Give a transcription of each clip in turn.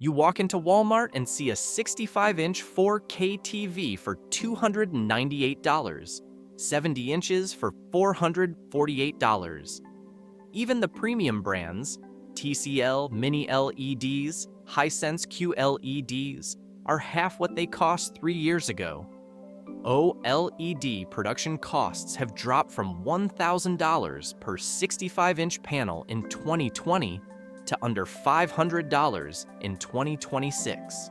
You walk into Walmart and see a 65-inch 4K TV for $298, 70 inches for $448. Even the premium brands, TCL Mini LEDs, Hisense QLEDs, are half what they cost 3 years ago. OLED production costs have dropped from $1,000 per 65-inch panel in 2020 to under $500 in 2026.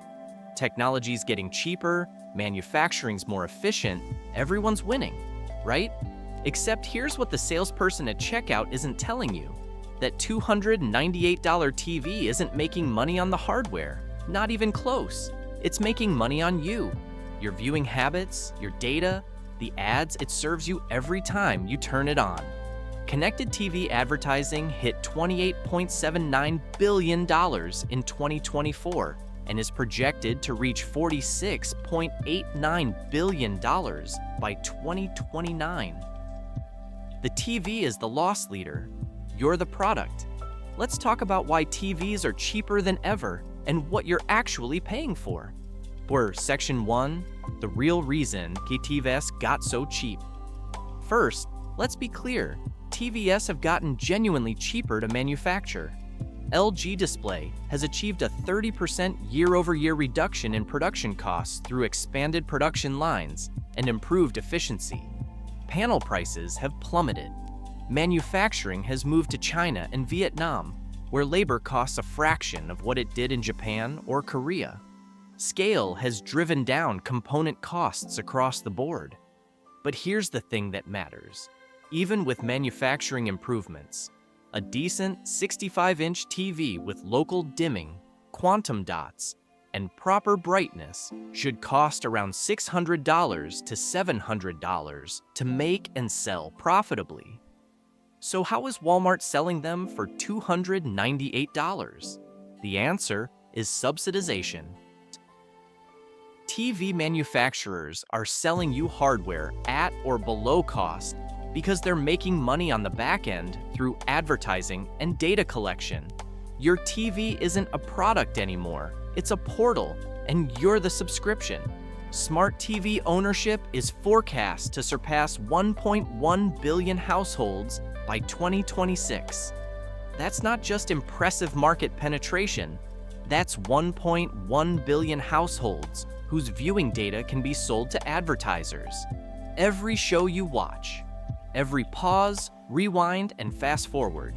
Technology's getting cheaper, manufacturing's more efficient, everyone's winning, right? Except here's what the salesperson at checkout isn't telling you: that $298 TV isn't making money on the hardware. Not even close. It's making money on you, your viewing habits, your data, the ads it serves you every time you turn it on. Connected TV advertising hit $28.79 billion in 2024 and is projected to reach $46.89 billion by 2029. The TV is the loss leader. You're the product. Let's talk about why TVs are cheaper than ever and what you're actually paying for. For Section 1, the real reason TVs got so cheap. First, let's be clear, TVs have gotten genuinely cheaper to manufacture. LG Display has achieved a 30% year-over-year reduction in production costs through expanded production lines and improved efficiency. Panel prices have plummeted. Manufacturing has moved to China and Vietnam, where labor costs a fraction of what it did in Japan or Korea. Scale has driven down component costs across the board. But here's the thing that matters. Even with manufacturing improvements, a decent 65-inch TV with local dimming, quantum dots, and proper brightness should cost around $600 to $700 to make and sell profitably. So how is Walmart selling them for $298? The answer is subsidization. TV manufacturers are selling you hardware at or below cost because they're making money on the back end through advertising and data collection. Your TV isn't a product anymore, it's a portal, and you're the subscription. Smart TV ownership is forecast to surpass 1.1 billion households by 2026. That's not just impressive market penetration, that's 1.1 billion households whose viewing data can be sold to advertisers. Every show you watch, every pause, rewind, and fast forward,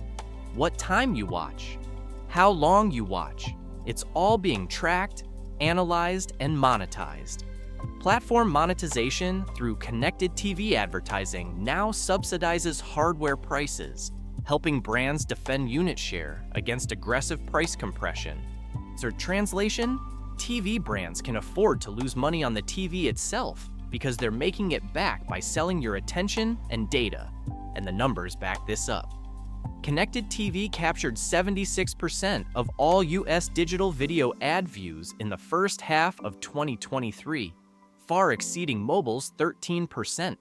what time you watch, how long you watch, it's all being tracked, analyzed, and monetized. Platform monetization through connected TV advertising now subsidizes hardware prices, helping brands defend unit share against aggressive price compression. So translation, TV brands can afford to lose money on the TV itself because they're making it back by selling your attention and data, and the numbers back this up. Connected TV captured 76% of all US digital video ad views in the first half of 2023, far exceeding mobile's 13%.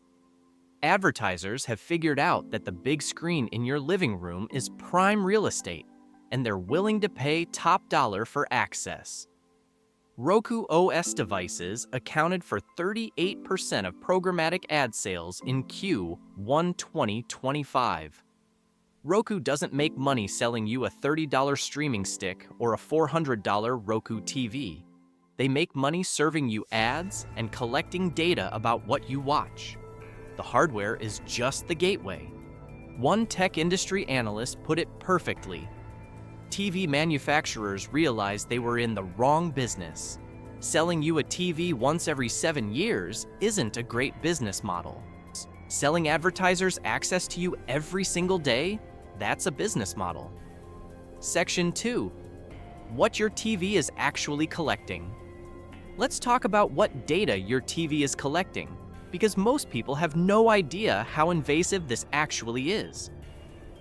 Advertisers have figured out that the big screen in your living room is prime real estate, and they're willing to pay top dollar for access. Roku OS devices accounted for 38% of programmatic ad sales in Q1 2025. Roku doesn't make money selling you a $30 streaming stick or a $400 Roku TV. They make money serving you ads and collecting data about what you watch. The hardware is just the gateway. One tech industry analyst put it perfectly. TV manufacturers realized they were in the wrong business. Selling you a TV once every 7 years isn't a great business model. Selling advertisers access to you every single day, that's a business model. Section 2. What your TV is actually collecting. Let's talk about what data your TV is collecting, because most people have no idea how invasive this actually is.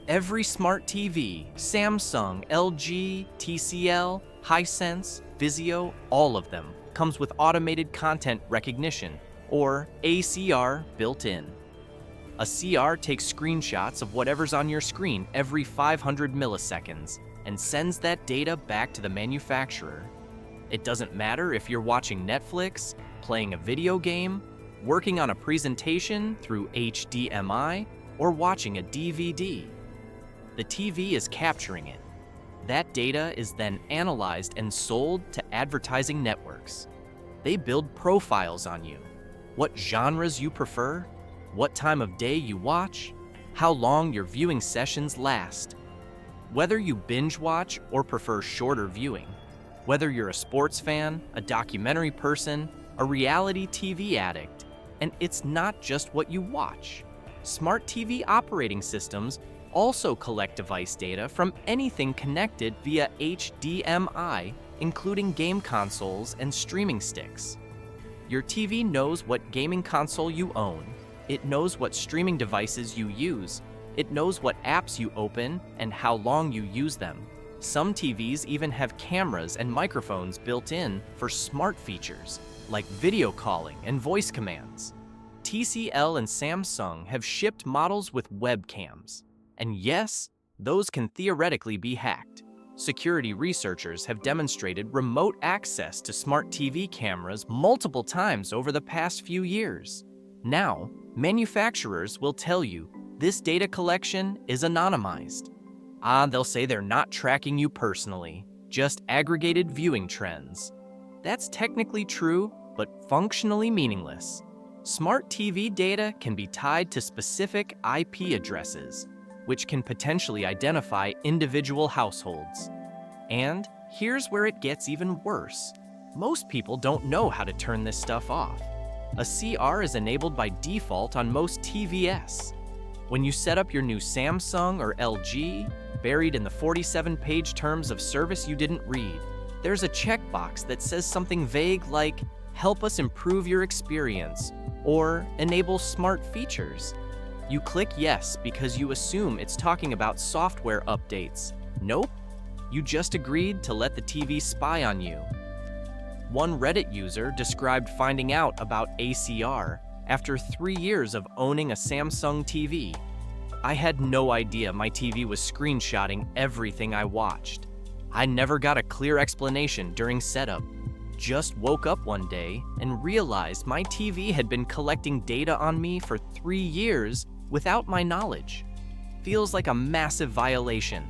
Every smart TV, Samsung, LG, TCL, Hisense, Vizio, all of them, comes with automated content recognition, or ACR, built in. A CR takes screenshots of whatever's on your screen every 500 milliseconds and sends that data back to the manufacturer. It doesn't matter if you're watching Netflix, playing a video game, working on a presentation through HDMI, or watching a DVD. The TV is capturing it. That data is then analyzed and sold to advertising networks. They build profiles on you. What genres you prefer, what time of day you watch, how long your viewing sessions last. Whether you binge watch or prefer shorter viewing, whether you're a sports fan, a documentary person, a reality TV addict, and it's not just what you watch. Smart TV operating systems also collect device data from anything connected via HDMI, including game consoles and streaming sticks. Your TV knows what gaming console you own. It knows what streaming devices you use. It knows what apps you open and how long you use them. Some TVs even have cameras and microphones built in for smart features, like video calling and voice commands. TCL and Samsung have shipped models with webcams. And yes, those can theoretically be hacked. Security researchers have demonstrated remote access to smart TV cameras multiple times over the past few years. Now, manufacturers will tell you this data collection is anonymized. They'll say they're not tracking you personally, just aggregated viewing trends. That's technically true, but functionally meaningless. Smart TV data can be tied to specific IP addresses, which can potentially identify individual households. And here's where it gets even worse. Most people don't know how to turn this stuff off. A CR is enabled by default on most TVS. When you set up your new Samsung or LG, buried in the 47-page terms of service you didn't read, there's a checkbox that says something vague like, "Help us improve your experience," or "Enable smart features." You click yes because you assume it's talking about software updates. Nope, you just agreed to let the TV spy on you. One Reddit user described finding out about ACR after 3 years of owning a Samsung TV. "I had no idea my TV was screenshotting everything I watched. I never got a clear explanation during setup. Just woke up one day and realized my TV had been collecting data on me for 3 years without my knowledge. Feels like a massive violation."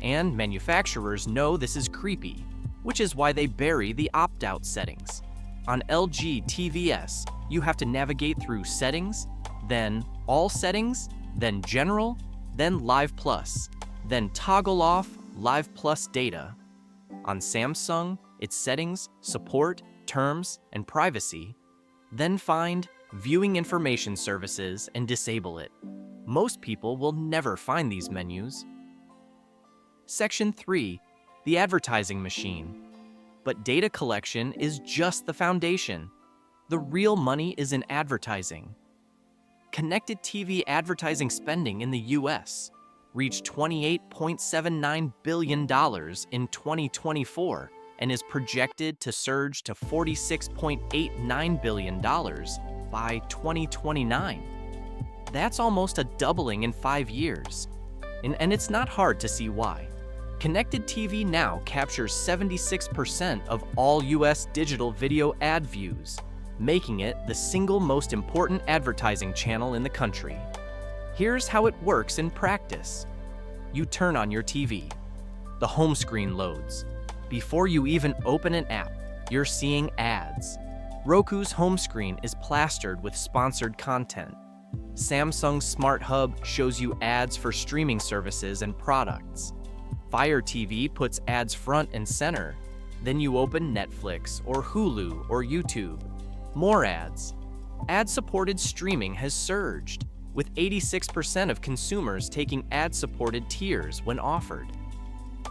And manufacturers know this is creepy, which is why they bury the opt-out settings. On LG TVS, you have to navigate through Settings, then All Settings, then General, then Live Plus, then toggle off Live Plus data. On Samsung, it's Settings, Support, Terms, and Privacy, then find Viewing Information Services and disable it. Most people will never find these menus. Section 3, the advertising machine. But data collection is just the foundation. The real money is in advertising. Connected TV advertising spending in the US reached $28.79 billion in 2024 and is projected to surge to $46.89 billion by 2029. That's almost a doubling in 5 years. And it's not hard to see why. Connected TV now captures 76% of all US digital video ad views, making it the single most important advertising channel in the country. Here's how it works in practice. You turn on your TV. The home screen loads. Before you even open an app, you're seeing ads. Roku's home screen is plastered with sponsored content. Samsung's Smart Hub shows you ads for streaming services and products. Fire TV puts ads front and center. Then you open Netflix or Hulu or YouTube. More ads. Ad-supported streaming has surged, with 86% of consumers taking ad-supported tiers when offered.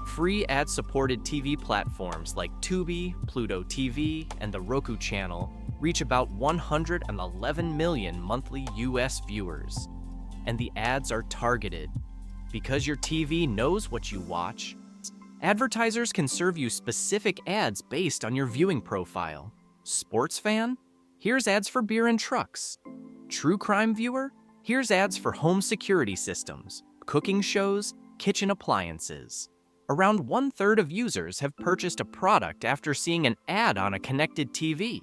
Free ad-supported TV platforms like Tubi, Pluto TV, and the Roku channel reach about 111 million monthly US viewers. And the ads are targeted. Because your TV knows what you watch, advertisers can serve you specific ads based on your viewing profile. Sports fan? Here's ads for beer and trucks. True crime viewer? Here's ads for home security systems, cooking shows, kitchen appliances. Around one-third of users have purchased a product after seeing an ad on a connected TV.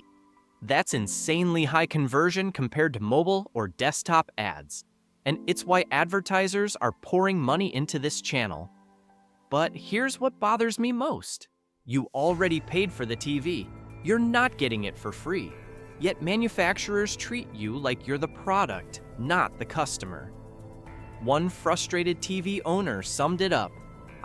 That's insanely high conversion compared to mobile or desktop ads. And it's why advertisers are pouring money into this channel. But here's what bothers me most. You already paid for the TV. You're not getting it for free. Yet manufacturers treat you like you're the product, not the customer. One frustrated TV owner summed it up.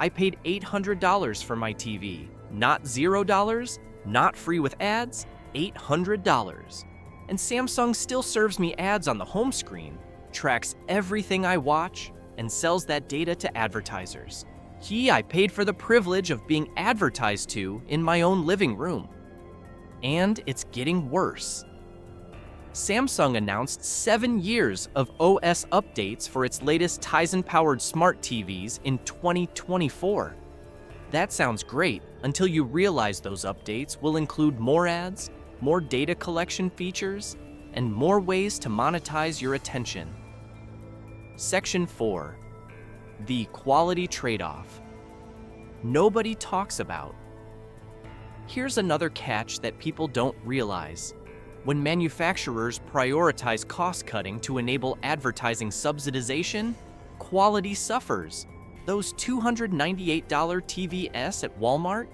I paid $800 for my TV, not $0, not free with ads, $800. And Samsung still serves me ads on the home screen, tracks everything I watch, and sells that data to advertisers. I paid for the privilege of being advertised to in my own living room. And it's getting worse. Samsung announced 7 years of OS updates for its latest Tizen-powered smart TVs in 2024. That sounds great until you realize those updates will include more ads, more data collection features, and more ways to monetize your attention. Section 4. The quality trade-off. Nobody talks about. Here's another catch that people don't realize. When manufacturers prioritize cost-cutting to enable advertising subsidization, quality suffers. Those $298 TVs at Walmart,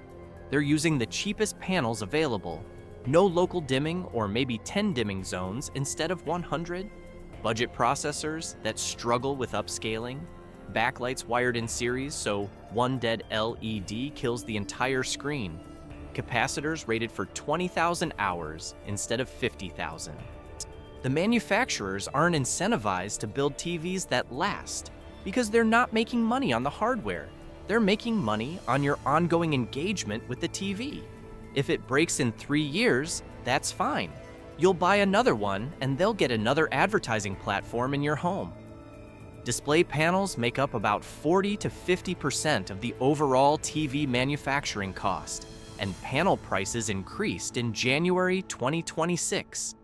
they're using the cheapest panels available. No local dimming or maybe 10 dimming zones instead of 100. Budget processors that struggle with upscaling. Backlights wired in series so one dead LED kills the entire screen. Capacitors rated for 20,000 hours instead of 50,000. The manufacturers aren't incentivized to build TVs that last because they're not making money on the hardware. They're making money on your ongoing engagement with the TV. If it breaks in 3 years, that's fine. You'll buy another one and they'll get another advertising platform in your home. Display panels make up about 40 to 50% of the overall TV manufacturing cost, and panel prices increased in January 2026.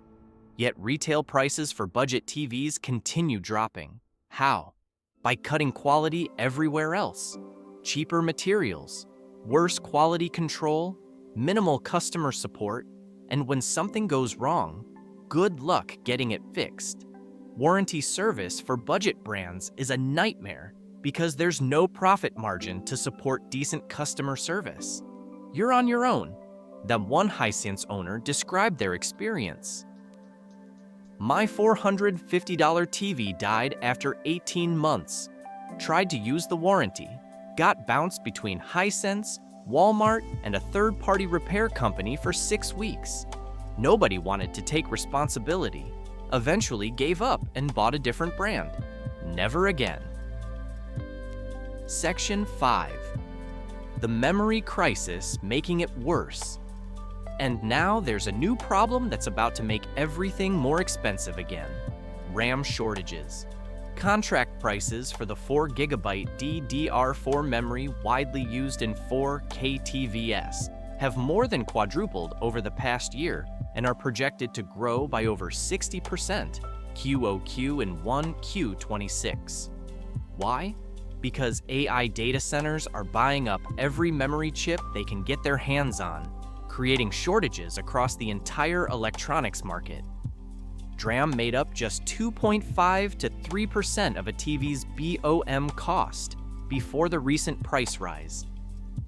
Yet retail prices for budget TVs continue dropping. How? By cutting quality everywhere else. Cheaper materials, worse quality control, minimal customer support, and when something goes wrong, good luck getting it fixed. Warranty service for budget brands is a nightmare because there's no profit margin to support decent customer service. You're on your own. That one Hisense owner described their experience. My $450 TV died after 18 months. Tried to use the warranty. Got bounced between Hisense, Walmart, and a third-party repair company for 6 weeks. Nobody wanted to take responsibility. Eventually gave up and bought a different brand. Never again. Section 5. The memory crisis making it worse. And now there's a new problem that's about to make everything more expensive again. RAM shortages. Contract prices for the 4GB DDR4 memory widely used in 4K TVs have more than quadrupled over the past year and are projected to grow by over 60% QoQ in 1Q26. Why? Because AI data centers are buying up every memory chip they can get their hands on, creating shortages across the entire electronics market. DRAM made up just 2.5 to 3% of a TV's BOM cost before the recent price rise.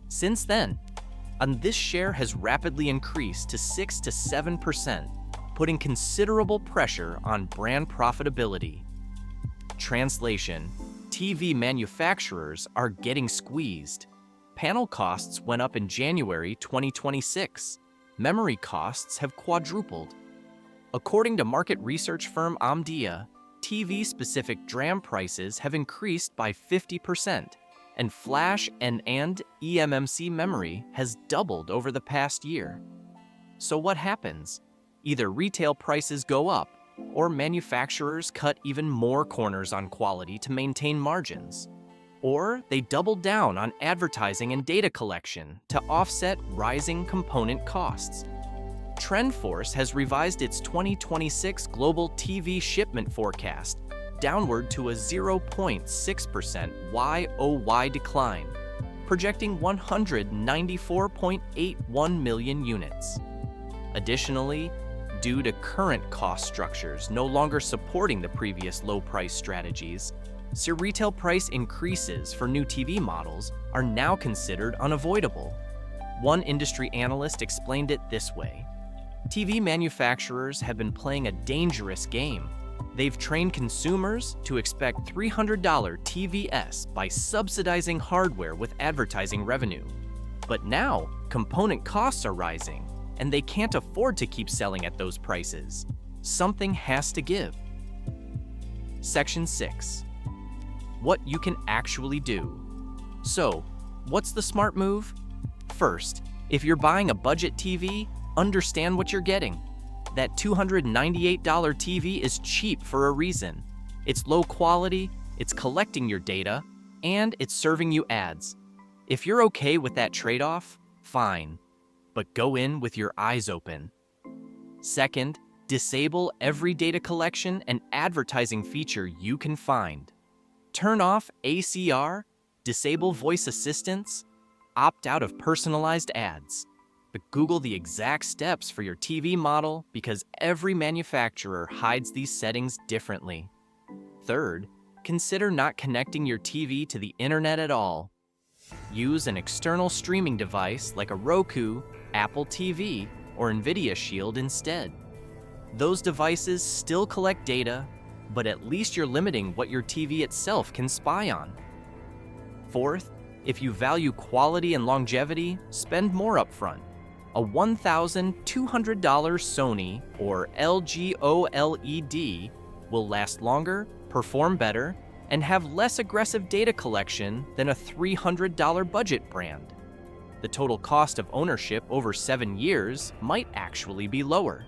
Since then, this share has rapidly increased to 6 to 7%, putting considerable pressure on brand profitability. Translation: TV manufacturers are getting squeezed. Panel costs went up in January 2026. Memory costs have quadrupled. According to market research firm Omdia, TV-specific DRAM prices have increased by 50%, and flash and eMMC memory has doubled over the past year. So what happens? Either retail prices go up, or manufacturers cut even more corners on quality to maintain margins. Or they double down on advertising and data collection to offset rising component costs. TrendForce has revised its 2026 global TV shipment forecast downward to a 0.6% YoY decline. projecting 194.81 million units. Additionally, due to current cost structures no longer supporting the previous low-price strategies, so retail price increases for new TV models are now considered unavoidable. One industry analyst explained it this way: TV manufacturers have been playing a dangerous game. They've trained consumers to expect $300 TVs by subsidizing hardware with advertising revenue. But now, component costs are rising, and they can't afford to keep selling at those prices. Something has to give. Section 6. What you can actually do. So, what's the smart move? First, if you're buying a budget TV, understand what you're getting. That $298 TV is cheap for a reason. It's low quality, it's collecting your data, and it's serving you ads. If you're okay with that trade-off, fine, but go in with your eyes open. Second, disable every data collection and advertising feature you can find. Turn off ACR, disable voice assistants, opt out of personalized ads. But Google the exact steps for your TV model because every manufacturer hides these settings differently. Third, consider not connecting your TV to the internet at all. Use an external streaming device like a Roku, Apple TV, or Nvidia Shield instead. Those devices still collect data, but at least you're limiting what your TV itself can spy on. Fourth, if you value quality and longevity, spend more upfront. A $1,200 Sony or LG OLED will last longer, perform better, and have less aggressive data collection than a $300 budget brand. The total cost of ownership over 7 years might actually be lower.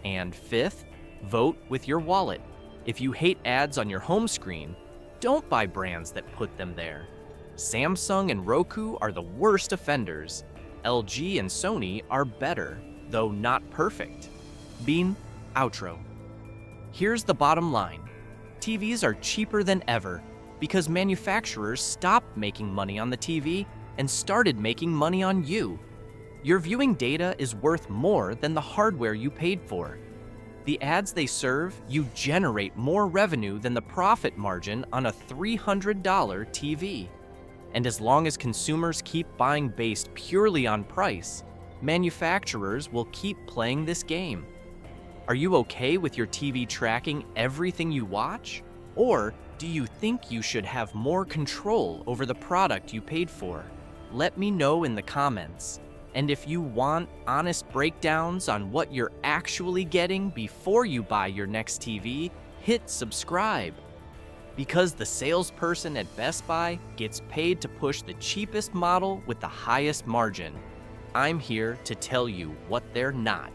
And fifth, vote with your wallet. If you hate ads on your home screen, don't buy brands that put them there. Samsung and Roku are the worst offenders. LG and Sony are better, though not perfect. Bean, outro. Here's the bottom line. TVs are cheaper than ever because manufacturers stopped making money on the TV and started making money on you. Your viewing data is worth more than the hardware you paid for. The ads they serve, you generate more revenue than the profit margin on a $300 TV. And as long as consumers keep buying based purely on price, manufacturers will keep playing this game. Are you okay with your TV tracking everything you watch? Or do you think you should have more control over the product you paid for? Let me know in the comments. And if you want honest breakdowns on what you're actually getting before you buy your next TV, hit subscribe. Because the salesperson at Best Buy gets paid to push the cheapest model with the highest margin. I'm here to tell you what they're not.